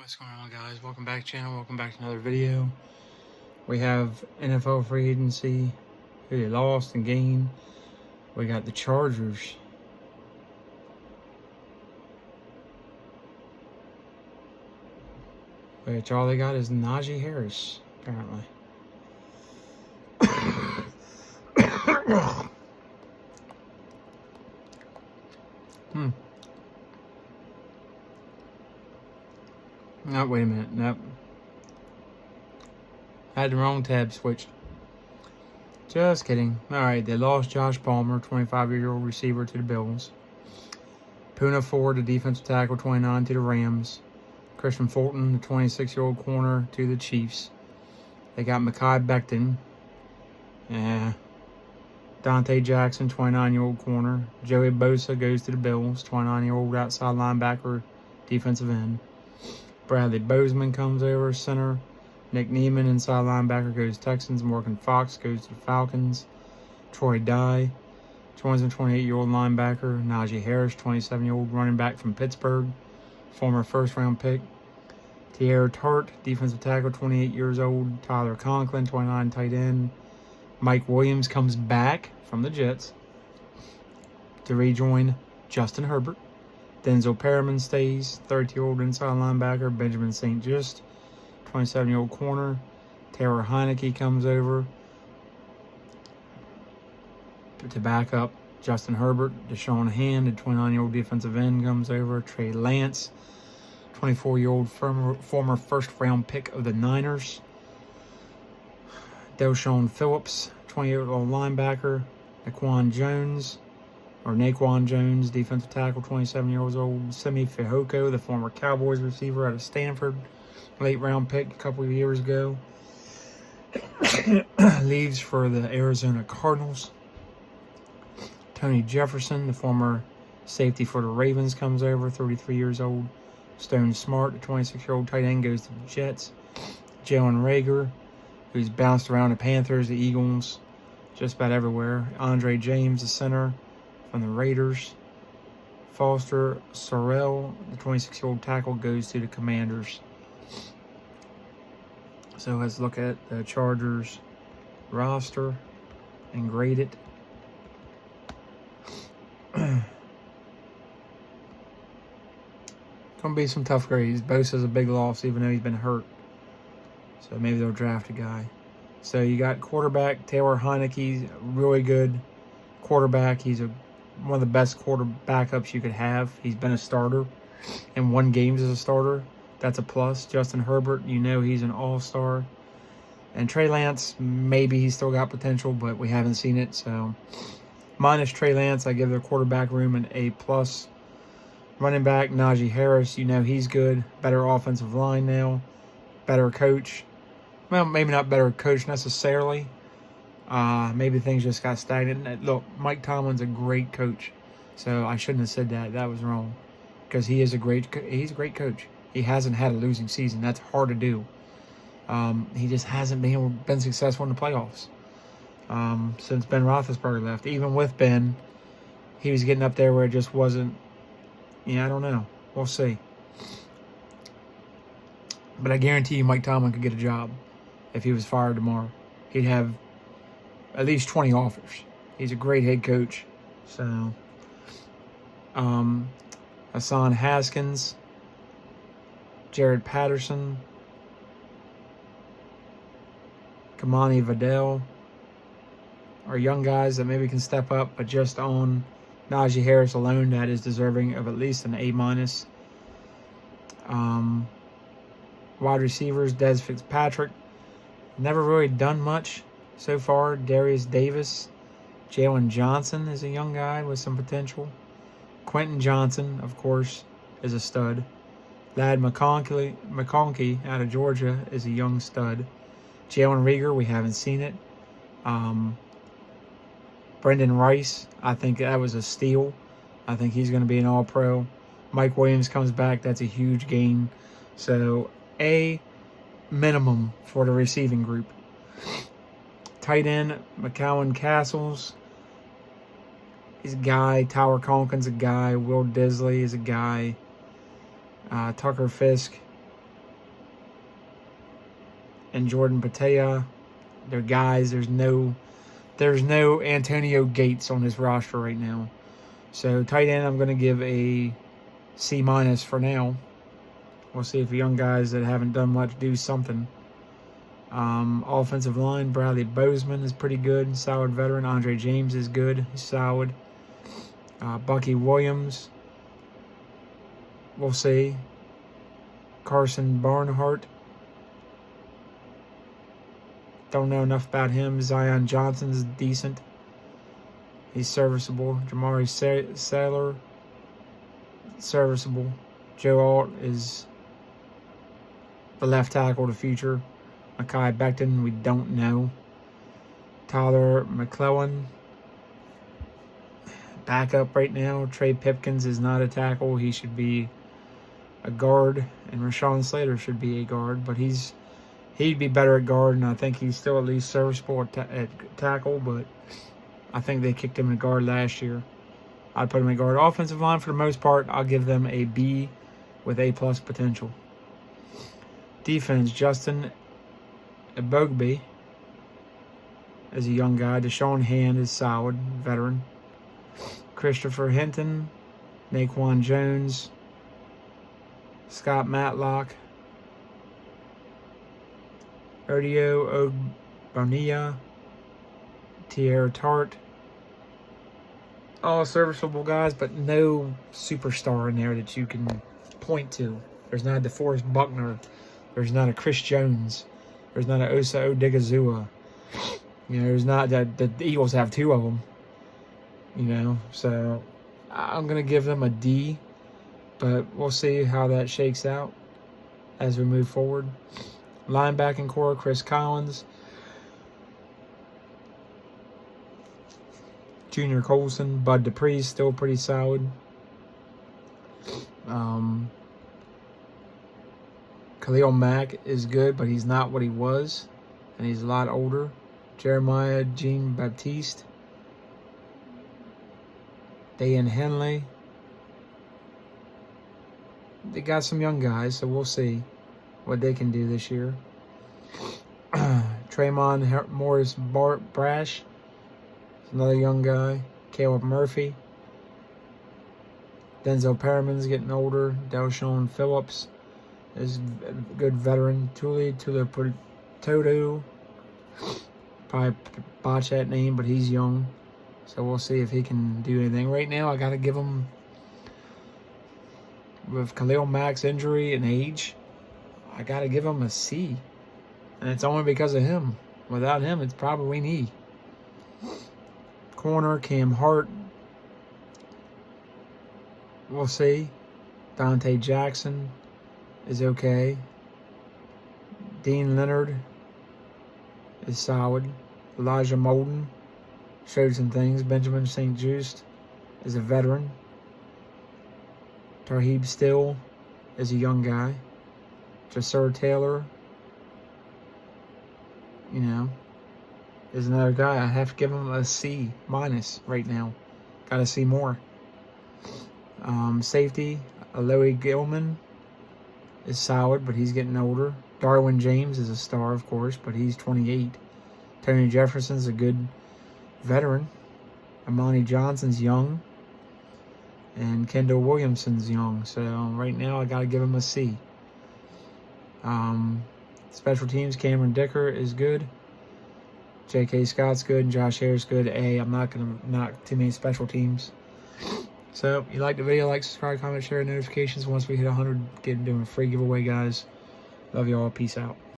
What's going on, guys? Welcome back, channel. Welcome back to another video. We have NFL free agency, who they lost and gained. We got the Chargers. Which all they got is Najee Harris, apparently. No, wait a minute. Nope. Had the wrong tab switched. Just kidding. Alright, they lost Josh Palmer, 25-year-old receiver, to the Bills. Poona Ford, the defensive tackle, 29, to the Rams. Christian Fulton, the 26-year-old corner, to the Chiefs. They got Mekhi Becton. Dante Jackson, 29-year-old corner. Joey Bosa goes to the Bills, 29-year-old outside linebacker, defensive end. Bradley Bozeman comes over, center. Nick Niemann, inside linebacker, goes Texans. Morgan Fox goes to the Falcons. Troy Dye joins the 28-year-old linebacker. Najee Harris, 27-year-old running back from Pittsburgh, former first-round pick. Tierra Tart, defensive tackle, 28 years old. Tyler Conklin, 29, tight end. Mike Williams comes back from the Jets to rejoin Justin Herbert. Denzel Perriman stays, 30-year-old inside linebacker. Benjamin St. Just, 27-year-old corner. Taylor Heineke comes over to back up Justin Herbert. Deshaun Hand, the 29-year-old defensive end, comes over. Trey Lance, 24-year-old former first-round pick of the Niners. Deshaun Phillips, 28-year-old linebacker. Naquan Jones, defensive tackle, 27 years old. Simi Fehoko, the former Cowboys receiver out of Stanford, late-round pick a couple of years ago. Leaves for the Arizona Cardinals. Tony Jefferson, the former safety for the Ravens, comes over, 33 years old. Stone Smart, the 26-year-old tight end, goes to the Jets. Jalen Reagor, who's bounced around the Panthers, the Eagles, just about everywhere. Andre James, the center from the Raiders. Foster Sorrell, the 26-year-old tackle, goes to the Commanders. So let's look at the Chargers roster and grade it. Gonna be some tough grades. Bosa's a big loss, even though he's been hurt. So maybe they'll draft a guy. So you got quarterback Taylor Heineke, really good quarterback. He's one of the best quarter backups you could have. He's been a starter and won games as a starter. That's a plus. Justin Herbert, you know he's an all-star. And Trey Lance, maybe he's still got potential, but we haven't seen it. So minus Trey Lance, I give their quarterback room an A+. Running back Najee Harris, you know he's good. Better offensive line now. Better coach. Well, maybe not better coach necessarily. Maybe things just got stagnant. Look, Mike Tomlin's a great coach, so I shouldn't have said that. That was wrong, because he's a great coach. He hasn't had a losing season. That's hard to do. He just hasn't been successful in the playoffs since Ben Roethlisberger left. Even with Ben, he was getting up there where it just wasn't. Yeah, I don't know. We'll see. But I guarantee you Mike Tomlin could get a job if he was fired tomorrow. He'd have at least 20 offers. He's a great head coach. So, Hassan Haskins, Jared Patterson, Kamani Vidal are young guys that maybe can step up, but just on Najee Harris alone, that is deserving of at least an A-. Wide receivers, Dez Fitzpatrick, never really done much so far. Darius Davis. Jalen Johnson is a young guy with some potential. Quentin Johnson, of course, is a stud. Ladd McConkey out of Georgia is a young stud. Jalen Reagor, we haven't seen it. Brendan Rice, I think that was a steal. I think he's going to be an all-pro. Mike Williams comes back. That's a huge gain. So, A minimum for the receiving group. Tight end, McCowan Castles is a guy. Tyler Conklin's a guy. Will Disley is a guy. Tucker Fisk and Jordan Patea. They're guys. There's no Antonio Gates on this roster right now. So tight end, I'm going to give a C- for now. We'll see if the young guys that haven't done much do something. Offensive line, Bradley Bozeman is pretty good, solid veteran. Andre James is good, he's solid. Bucky Williams, we'll see. Carson Barnhart, don't know enough about him. Zion Johnson's decent, he's serviceable. Jamari Saylor, serviceable. Joe Alt is the left tackle of the future. Mekhi Becton, we don't know. Tyler McClellan, backup right now. Trey Pipkins is not a tackle. He should be a guard. And Rashawn Slater should be a guard. But he'd be better at guard, and I think he's still at least serviceable at tackle. But I think they kicked him in guard last year. I'd put him in guard. Offensive line, for the most part, I'll give them a B with A+ potential. Defense, Justin Ebogbe is a young guy. Deshaun Hand is solid, veteran. Christopher Hinton, Naquan Jones, Scott Matlock, Odio Ogbonnia, Tierra Tart. All serviceable guys, but no superstar in there that you can point to. There's not a DeForest Buckner. There's not a Chris Jones. There's not an Osa Odigizua. You know, there's not that. The Eagles have two of them. You know, so I'm going to give them a D, but we'll see how that shakes out as we move forward. Linebacking core, Chris Collins, Junior Colson, Bud Dupree, still pretty solid. Khalil Mack is good, but he's not what he was, and he's a lot older. Jeremiah Jean-Baptiste, Dan Henley. They got some young guys, so we'll see what they can do this year. Tremont Morris Brash, another young guy. Caleb Murphy. Denzel Perriman's getting older. Delshon Phillips is a good veteran. Tuli Toto. Probably botch that name, but he's young. So we'll see if he can do anything. Right now, I got to give him, with Khalil Mack's injury and age, I got to give him a C. And it's only because of him. Without him, it's probably an E. Corner, Cam Hart. We'll see. Dante Jackson is okay. Dean Leonard is solid. Elijah Molden showed some things. Benjamin St. Just is a veteran. Tarheeb Still is a young guy. Jasir Taylor, you know, is another guy. I have to give him a C- right now. Got to see more. Safety, Aloy Gilman is solid, but he's getting older. Darwin James is a star, of course, but he's 28. Tony Jefferson's a good veteran. Amani Johnson's young. And Kendall Williamson's young. So right now I got to give him a C. Special teams, Cameron Dicker is good. J.K. Scott's good. Josh Hare's good. A. I'm not going to knock too many special teams. So if you like the video, like, subscribe, comment, share, notifications. Once we hit 100, get doing a free giveaway, guys. Love y'all. Peace out.